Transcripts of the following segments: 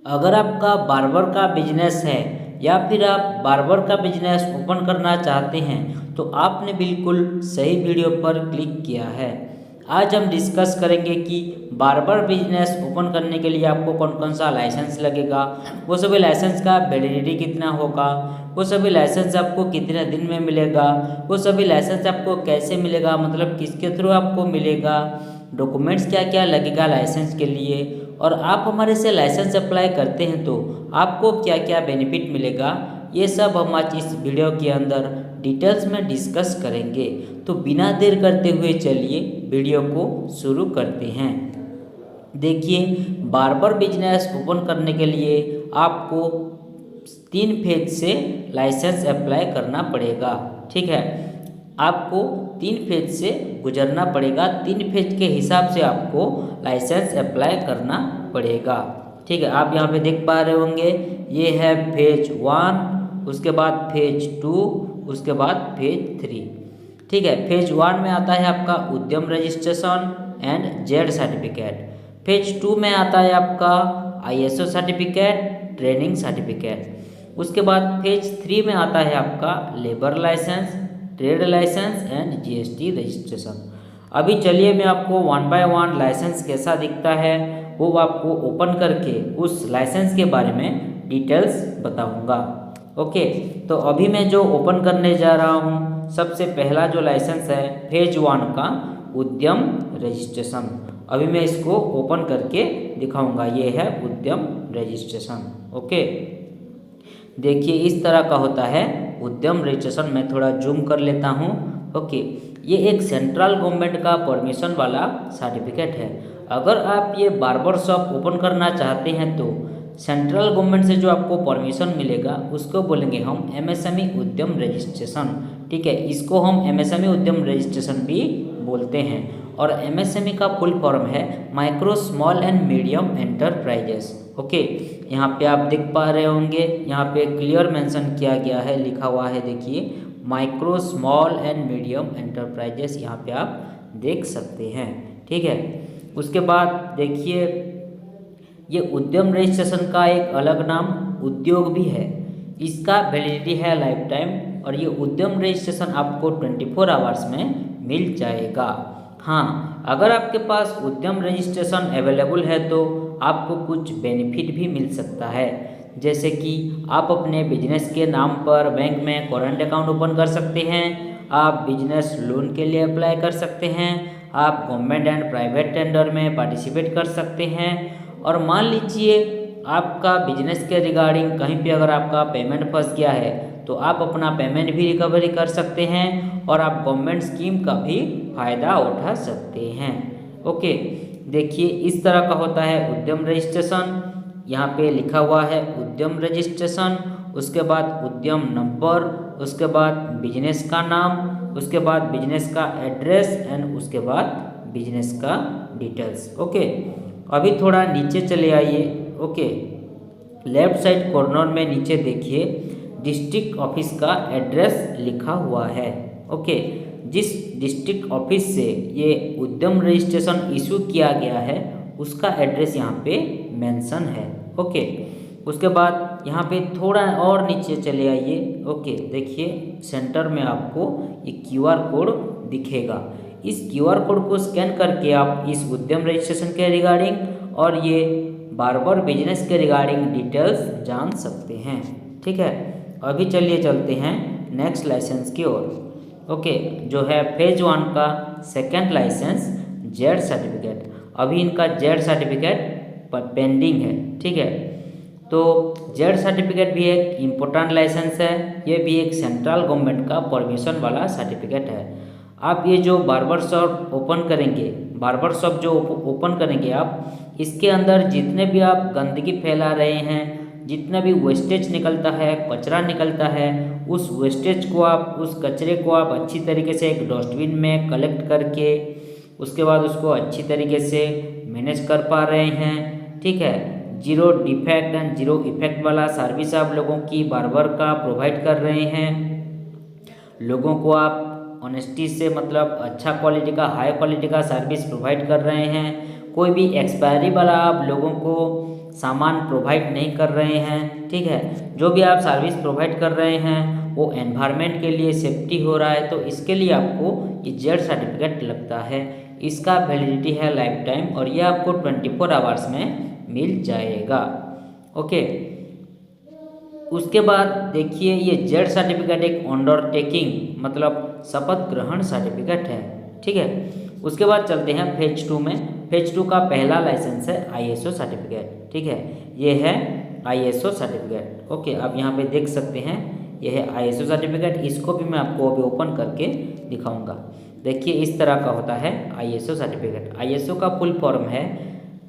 अगर आपका बार्बर का बिजनेस है या फिर आप बार्बर का बिजनेस ओपन करना चाहते हैं तो आपने बिल्कुल सही वीडियो पर क्लिक किया है। आज हम डिस्कस करेंगे कि बार्बर बिजनेस ओपन करने के लिए आपको कौन कौन सा लाइसेंस लगेगा, वो सभी लाइसेंस का वैलिडिटी कितना होगा, वो सभी लाइसेंस आपको कितने दिन में मिलेगा, वो सभी लाइसेंस आपको कैसे मिलेगा, मतलब किसके थ्रू आपको मिलेगा, डॉक्यूमेंट्स क्या क्या लगेगा लाइसेंस के लिए, और आप हमारे से लाइसेंस अप्लाई करते हैं तो आपको क्या क्या बेनिफिट मिलेगा, ये सब हम आज इस वीडियो के अंदर डिटेल्स में डिस्कस करेंगे। तो बिना देर करते हुए चलिए वीडियो को शुरू करते हैं। देखिए, बार्बर बिजनेस ओपन करने के लिए आपको 3 फेज से लाइसेंस अप्लाई करना पड़ेगा। ठीक है, आपको 3 फेज से गुजरना पड़ेगा। 3 फेज के हिसाब से आपको लाइसेंस अप्लाई करना पड़ेगा। ठीक है, आप यहाँ पे देख पा रहे होंगे, ये है फेज 1, उसके बाद फेज 2, उसके बाद फेज 3। ठीक है, फेज 1 में आता है आपका उद्यम registration and Z certificate. Phase 2 में आता है आपका ISO सर्टिफिकेट, ट्रेनिंग सर्टिफिकेट। उसके बाद फेज 3 में आता है आपका labour licence, trade licence and GST registration. अभी चलिए मैं आपको 1 बाय 1 लाइसेंस कैसा दिखता है वो आपको ओपन करके उस लाइसेंस के बारे में डिटेल्स बताऊंगा। ओके, तो अभी मैं जो ओपन करने जा रहा हूँ, सबसे पहला जो लाइसेंस है फेज 1 का उद्यम रजिस्ट्रेशन। अभी मैं इसको ओपन करके दिखाऊंगा। ये है उद्यम रजिस्ट्रेशन। ओके, देखिए इस तरह का होता है उद्यम रजिस्ट्रेशन। मैं थोड़ा जूम कर लेता हूँ। ओके, ये एक सेंट्रल गवर्नमेंट का परमिशन वाला सर्टिफिकेट है। अगर आप ये बार्बर शॉप ओपन करना चाहते हैं तो सेंट्रल गवर्नमेंट से जो आपको परमिशन मिलेगा उसको बोलेंगे हम MSME उद्यम रजिस्ट्रेशन। ठीक है, इसको हम MSME उद्यम रजिस्ट्रेशन भी बोलते हैं। और MSME का फुल फॉर्म है micro small and medium enterprises. Okay, यहाँ पे आप देख पा रहे होंगे, यहाँ पे क्लियर मेंशन किया गया है, लिखा हुआ है, देखिए micro small and medium enterprises, यहाँ पे आप देख सकते हैं। ठीक है, उसके बाद देखिए ये उद्यम रजिस्ट्रेशन का एक अलग नाम उद्योग भी है। इसका वैलिडिटी है लाइफ टाइम और ये उद्यम रजिस्ट्रेशन आपको 24 आवर्स में मिल जाएगा। हाँ, अगर आपके पास उद्यम रजिस्ट्रेशन अवेलेबल है तो आपको कुछ बेनिफिट भी मिल सकता है, जैसे कि आप अपने बिजनेस के नाम पर बैंक में करंट अकाउंट ओपन कर सकते हैं, आप बिजनेस लोन के लिए अप्लाई कर सकते हैं, आप गवर्नमेंट एंड प्राइवेट टेंडर में पार्टिसिपेट कर सकते हैं। और मान लीजिए आपका बिजनेस के रिगार्डिंग कहीं पे अगर आपका पेमेंट फंस गया है तो आप अपना पेमेंट भी रिकवरी कर सकते हैं और आप गवर्नमेंट स्कीम का भी फ़ायदा उठा सकते हैं। ओके, देखिए इस तरह का होता है उद्यम रजिस्ट्रेशन। यहाँ पे लिखा हुआ है उद्यम रजिस्ट्रेशन, उसके बाद उद्यम नंबर, उसके बाद बिजनेस का नाम, उसके बाद बिजनेस का एड्रेस एंड उसके बाद बिजनेस का डिटेल्स। ओके, अभी थोड़ा नीचे चले आइए। ओके, लेफ्ट साइड कॉर्नर में नीचे देखिए डिस्ट्रिक्ट ऑफिस का एड्रेस लिखा हुआ है। ओके, जिस डिस्ट्रिक्ट ऑफिस से ये उद्यम रजिस्ट्रेशन इशू किया गया है उसका एड्रेस यहाँ पे मेंशन है। ओके, उसके बाद यहाँ पे थोड़ा और नीचे चले आइए। ओके, देखिए सेंटर में आपको ये QR कोड दिखेगा। इस QR कोड को स्कैन करके आप इस उद्यम रजिस्ट्रेशन के रिगार्डिंग और ये बार्बर बिजनेस के रिगार्डिंग डिटेल्स जान सकते हैं। ठीक है, अभी चलिए चलते हैं नेक्स्ट लाइसेंस की ओर। ओके, जो है फेज 1 का सेकेंड लाइसेंस जेड सर्टिफिकेट। अभी इनका जेड सर्टिफिकेट पेंडिंग है। ठीक है, तो जेड सर्टिफिकेट भी एक इम्पोर्टेंट लाइसेंस है। ये भी एक सेंट्रल गवर्नमेंट का परमिशन वाला सर्टिफिकेट है। आप ये जो बार्बर शॉप ओपन करेंगे, बार्बर शॉप जो ओपन करेंगे आप, इसके अंदर जितने भी आप गंदगी फैला रहे हैं, जितना भी वेस्टेज निकलता है, कचरा निकलता है, उस वेस्टेज को आप, उस कचरे को आप अच्छी तरीके से एक डस्टबिन में कलेक्ट करके उसके बाद उसको अच्छी तरीके से मैनेज कर पा रहे हैं। ठीक है, zero defect and zero effect वाला सर्विस आप लोगों की बार्बर का प्रोवाइड कर रहे हैं। लोगों को आप ऑनेस्टी से, मतलब अच्छा क्वालिटी का, हाई क्वालिटी का सर्विस प्रोवाइड कर रहे हैं। कोई भी एक्सपायरी वाला आप लोगों को सामान प्रोवाइड नहीं कर रहे हैं, ठीक है, जो भी आप सर्विस प्रोवाइड कर रहे हैं वो एनवायरनमेंट के लिए सेफ्टी हो रहा है, तो इसके लिए आपको ये जेड सर्टिफिकेट लगता है। इसका वैलिडिटी है लाइफ टाइम और ये आपको 24 आवर्स में मिल जाएगा। ओके, उसके बाद देखिए ये जेड सर्टिफिकेट एक अंडरटेकिंग मतलब शपथ ग्रहण सर्टिफिकेट है, ठीक है। उसके बाद चलते हैं फेज 2 में। फेज 2 का पहला लाइसेंस है ISO सर्टिफिकेट, ठीक है, ये है ISO सर्टिफिकेट। ओके, आप यहाँ पे देख सकते हैं ये है ISO सर्टिफिकेट। इसको भी मैं आपको अभी ओपन करके दिखाऊंगा। देखिए इस तरह का होता है ISO सर्टिफिकेट। ISO का फुल फॉर्म है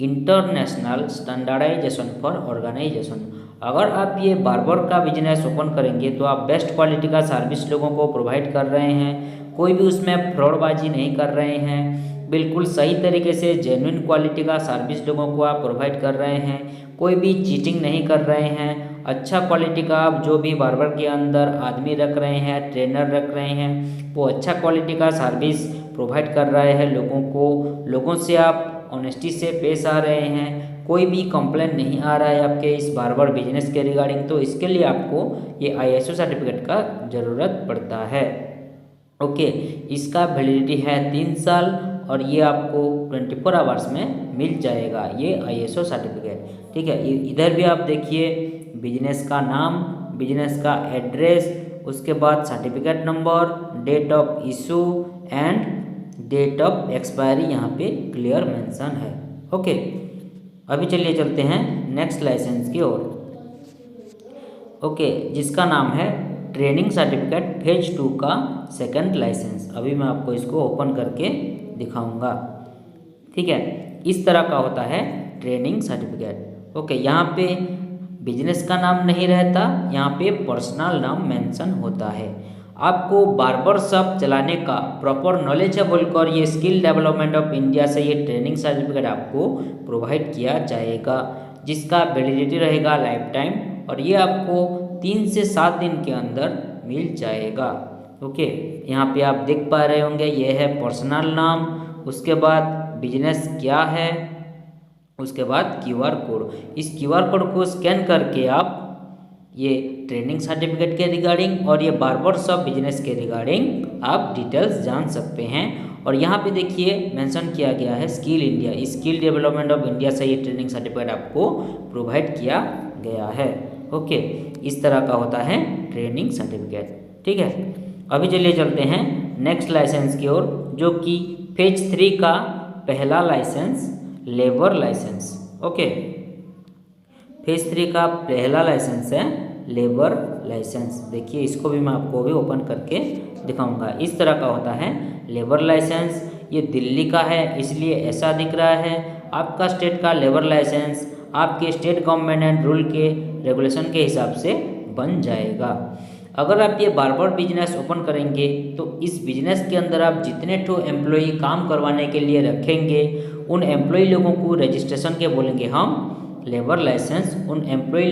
इंटरनेशनल स्टैंडर्डाइजेशन फॉर ऑर्गेनाइजेशन। अगर आप ये बार्बर का बिजनेस ओपन करेंगे तो आप बेस्ट क्वालिटी का सर्विस लोगों को प्रोवाइड कर रहे हैं, कोई भी उसमें फ्रॉडबाजी नहीं कर रहे हैं, बिल्कुल सही तरीके से जेन्युइन क्वालिटी का सर्विस लोगों को आप प्रोवाइड कर रहे हैं, कोई भी चीटिंग नहीं कर रहे हैं, अच्छा क्वालिटी का आप जो भी बार्बर के अंदर आदमी रख रहे हैं, ट्रेनर रख रहे हैं, वो अच्छा क्वालिटी का सर्विस प्रोवाइड कर रहे हैं लोगों को, लोगों से आप ऑनेस्टी से पेश आ रहे हैं, कोई भी कंप्लेंट नहीं आ रहा है आपके इस बार्बर बिजनेस के रिगार्डिंग, तो इसके लिए आपको ये ISO सर्टिफिकेट का ज़रूरत पड़ता है। ओके, इसका वैलिडिटी है 3 साल और ये आपको 24 आवर्स में मिल जाएगा ये ISO सर्टिफिकेट, ठीक है। इधर भी आप देखिए बिजनेस का नाम, बिजनेस का एड्रेस, उसके बाद certificate number, date of issue and date of expiry यहाँ पे क्लियर मेंशन है। ओके, अभी चलिए चलते हैं नेक्स्ट लाइसेंस की ओर। ओके, जिसका नाम है ट्रेनिंग सर्टिफिकेट फेज 2 का सेकंड लाइसेंस। अभी मैं आपको इसको ओपन करके दिखाऊंगा, ठीक है। इस तरह का होता है ट्रेनिंग सर्टिफिकेट। ओके, यहाँ पे बिजनेस का नाम नहीं रहता, यहाँ पे पर्सनल नाम मेंशन होता है। आपको बार्बर शॉप चलाने का प्रॉपर नॉलेज है बोलकर ये स्किल डेवलपमेंट ऑफ इंडिया से ये ट्रेनिंग सर्टिफिकेट आपको प्रोवाइड किया जाएगा, जिसका वैलिडिटी रहेगा लाइफ टाइम और ये आपको 3 से 7 दिन के अंदर मिल जाएगा। ओके, यहाँ पे आप देख पा रहे होंगे ये है पर्सनल नाम, उसके बाद बिजनेस क्या है, उसके बाद QR कोड। इस QR कोड को स्कैन करके आप ये ट्रेनिंग सर्टिफिकेट के रिगार्डिंग और ये बार्बर शॉप बिजनेस के रिगार्डिंग आप डिटेल्स जान सकते हैं। और यहाँ पे देखिए मेंशन किया गया है skill India, skill development of India से ये ट्रेनिंग सर्टिफिकेट आपको प्रोवाइड किया गया है। ओके, इस तरह का होता है ट्रेनिंग सर्टिफिकेट, ठीक है। अभी चलिए चलते हैं नेक्स्ट लाइसेंस की ओर, जो कि फेज 3 का पहला licence labour licence. Okay, phase 3 का पहला लाइसेंस है लेबर लाइसेंस। देखिए इसको भी मैं आपको भी ओपन करके दिखाऊंगा। इस तरह का होता है लेबर लाइसेंस। ये दिल्ली का है इसलिए ऐसा दिख रहा है। आपका स्टेट का लेबर लाइसेंस आपके स्टेट गवर्नमेंट एंड रूल के रेगुलेशन के हिसाब से बन जाएगा। अगर आप ये बार्बर बिजनेस ओपन करेंगे तो इस बिजनेस के अंदर आप जितने ठो एम्प्लॉई काम करवाने के लिए रखेंगे उन एम्प्लॉई लोगों को रजिस्ट्रेशन के बोलेंगे हम लेबर लाइसेंस, उन एम्प्लॉई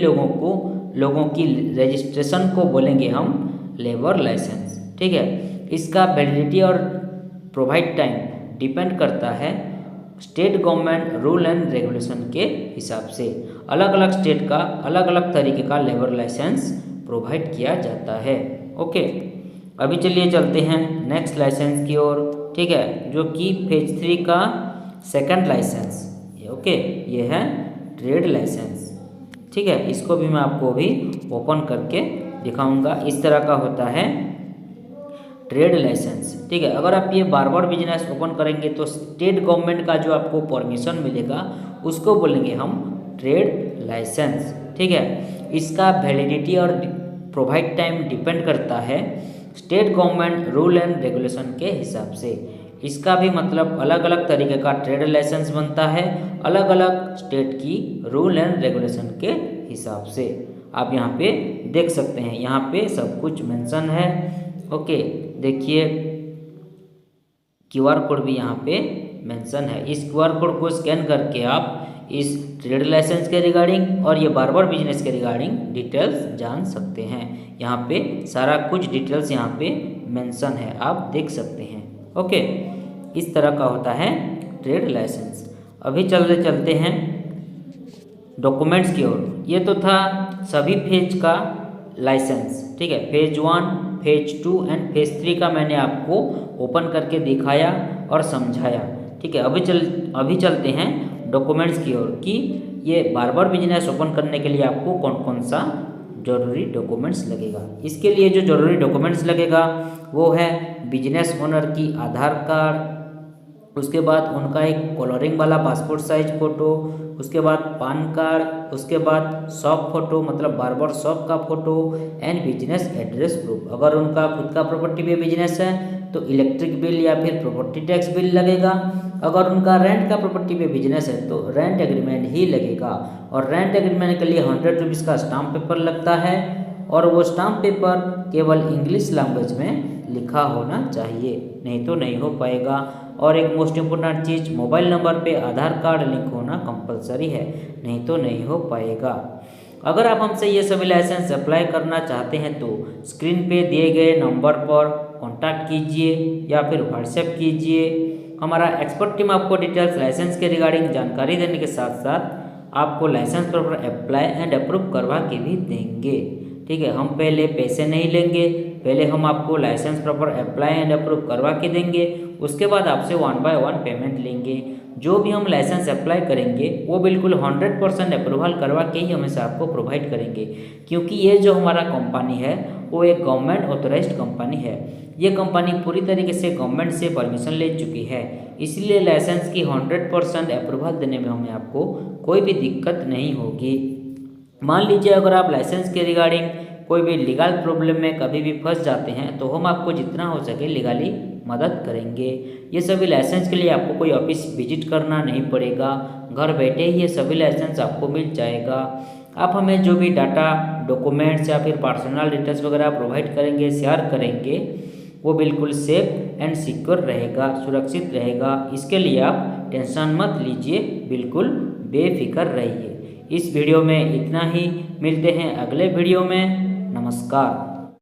लोगों की रजिस्ट्रेशन को बोलेंगे हम लेबर लाइसेंस, ठीक है। इसका वैलिडिटी और प्रोवाइड टाइम डिपेंड करता है state government rule and regulation के हिसाब से। अलग अलग स्टेट का अलग अलग तरीके का लेबर लाइसेंस प्रोवाइड किया जाता है। ओके, अभी चलिए चलते हैं नेक्स्ट लाइसेंस की ओर, ठीक है, जो कि फेज 3 का सेकंड लाइसेंस। ओके, ये है ट्रेड लाइसेंस, ठीक है। इसको भी मैं आपको अभी ओपन करके दिखाऊंगा। इस तरह का होता है ट्रेड लाइसेंस, ठीक है। अगर आप ये बार्बर बिजनेस ओपन करेंगे तो स्टेट गवर्नमेंट का जो आपको परमिशन मिलेगा उसको बोलेंगे हम ट्रेड लाइसेंस, ठीक है। इसका वैलिडिटी और प्रोवाइड टाइम डिपेंड करता है state government rule and regulation के हिसाब से। इसका भी मतलब अलग अलग तरीके का ट्रेड लाइसेंस बनता है अलग अलग स्टेट की रूल एंड रेगुलेशन के हिसाब से। आप यहाँ पे देख सकते हैं, यहाँ पे सब कुछ मेंशन है। ओके, देखिए QR कोड भी यहाँ पे मेंशन है। इस QR कोड को स्कैन करके आप इस ट्रेड लाइसेंस के रिगार्डिंग और ये बार्बर बिजनेस के रिगार्डिंग डिटेल्स जान सकते हैं। यहाँ पे सारा कुछ डिटेल्स यहाँ पे मेंशन है, आप देख सकते हैं। ओके, इस तरह का होता है ट्रेड लाइसेंस। अभी चलते हैं डॉक्यूमेंट्स की ओर। ये तो था सभी फेज का लाइसेंस, ठीक है। फेज 1, फेज 2 एंड फेज 3 का मैंने आपको ओपन करके दिखाया और समझाया, ठीक है। अभी चलते हैं डॉक्यूमेंट्स की ओर कि ये बार्बर बिजनेस ओपन करने के लिए आपको कौन कौन सा जरूरी डॉक्यूमेंट्स लगेगा। इसके लिए जो जरूरी डॉक्यूमेंट्स लगेगा वो है बिजनेस ओनर की आधार कार्ड, उसके बाद उनका एक कलरिंग वाला पासपोर्ट साइज फ़ोटो, उसके बाद पान कार्ड, उसके बाद शॉप फोटो मतलब बार्बर शॉप का photo and business address proof. अगर उनका खुद का प्रॉपर्टी पे बिजनेस है तो इलेक्ट्रिक बिल या फिर प्रॉपर्टी टैक्स बिल लगेगा। अगर उनका रेंट का प्रॉपर्टी पे बिजनेस है तो रेंट एग्रीमेंट ही लगेगा, और रेंट एग्रीमेंट के लिए 100 रुपीज़ का स्टाम्प पेपर लगता है, और वो स्टाम्प पेपर केवल इंग्लिश लैंग्वेज में लिखा होना चाहिए, नहीं तो नहीं हो पाएगा। और एक मोस्ट इम्पोर्टेंट चीज़, मोबाइल नंबर पे आधार कार्ड लिंक होना कंपलसरी है, नहीं तो नहीं हो पाएगा। अगर आप हमसे ये सभी लाइसेंस अप्लाई करना चाहते हैं तो स्क्रीन पे दिए गए नंबर पर कांटेक्ट कीजिए या फिर व्हाट्सएप कीजिए। हमारा एक्सपर्ट टीम आपको डिटेल्स लाइसेंस के रिगार्डिंग जानकारी देने के साथ साथ आपको लाइसेंस पर अप्लाई एंड अप्रूव करवा के भी देंगे, ठीक है। हम पहले पैसे नहीं लेंगे, पहले हम आपको licence proper apply and approve करवा के देंगे, उसके बाद आपसे 1 बाय 1 पेमेंट लेंगे। जो भी हम लाइसेंस अप्लाई करेंगे वो बिल्कुल 100% अप्रूवल करवा के ही हमेशा आपको प्रोवाइड करेंगे, क्योंकि ये जो हमारा कंपनी है वो एक गवर्नमेंट ऑथराइज्ड कंपनी है। ये कंपनी पूरी तरीके से गवर्नमेंट से परमिशन ले चुकी है, इसलिए लाइसेंस की 100% अप्रूवल देने में हमें आपको कोई भी दिक्कत नहीं होगी। मान लीजिए अगर आप लाइसेंस के रिगार्डिंग कोई भी लीगल प्रॉब्लम में कभी भी फंस जाते हैं तो हम आपको जितना हो सके लीगली मदद करेंगे। ये सभी लाइसेंस के लिए आपको कोई ऑफिस विजिट करना नहीं पड़ेगा, घर बैठे ही ये सभी लाइसेंस आपको मिल जाएगा। आप हमें जो भी डाटा, डॉक्यूमेंट्स या फिर पर्सनल डिटेल्स वगैरह प्रोवाइड करेंगे, शेयर करेंगे, वो बिल्कुल सेफ एंड सिक्योर रहेगा, सुरक्षित रहेगा। इसके लिए आप टेंशन मत लीजिए, बिल्कुल बेफिक्र रहिए। इस वीडियो में इतना ही, मिलते हैं अगले वीडियो में। नमस्कार।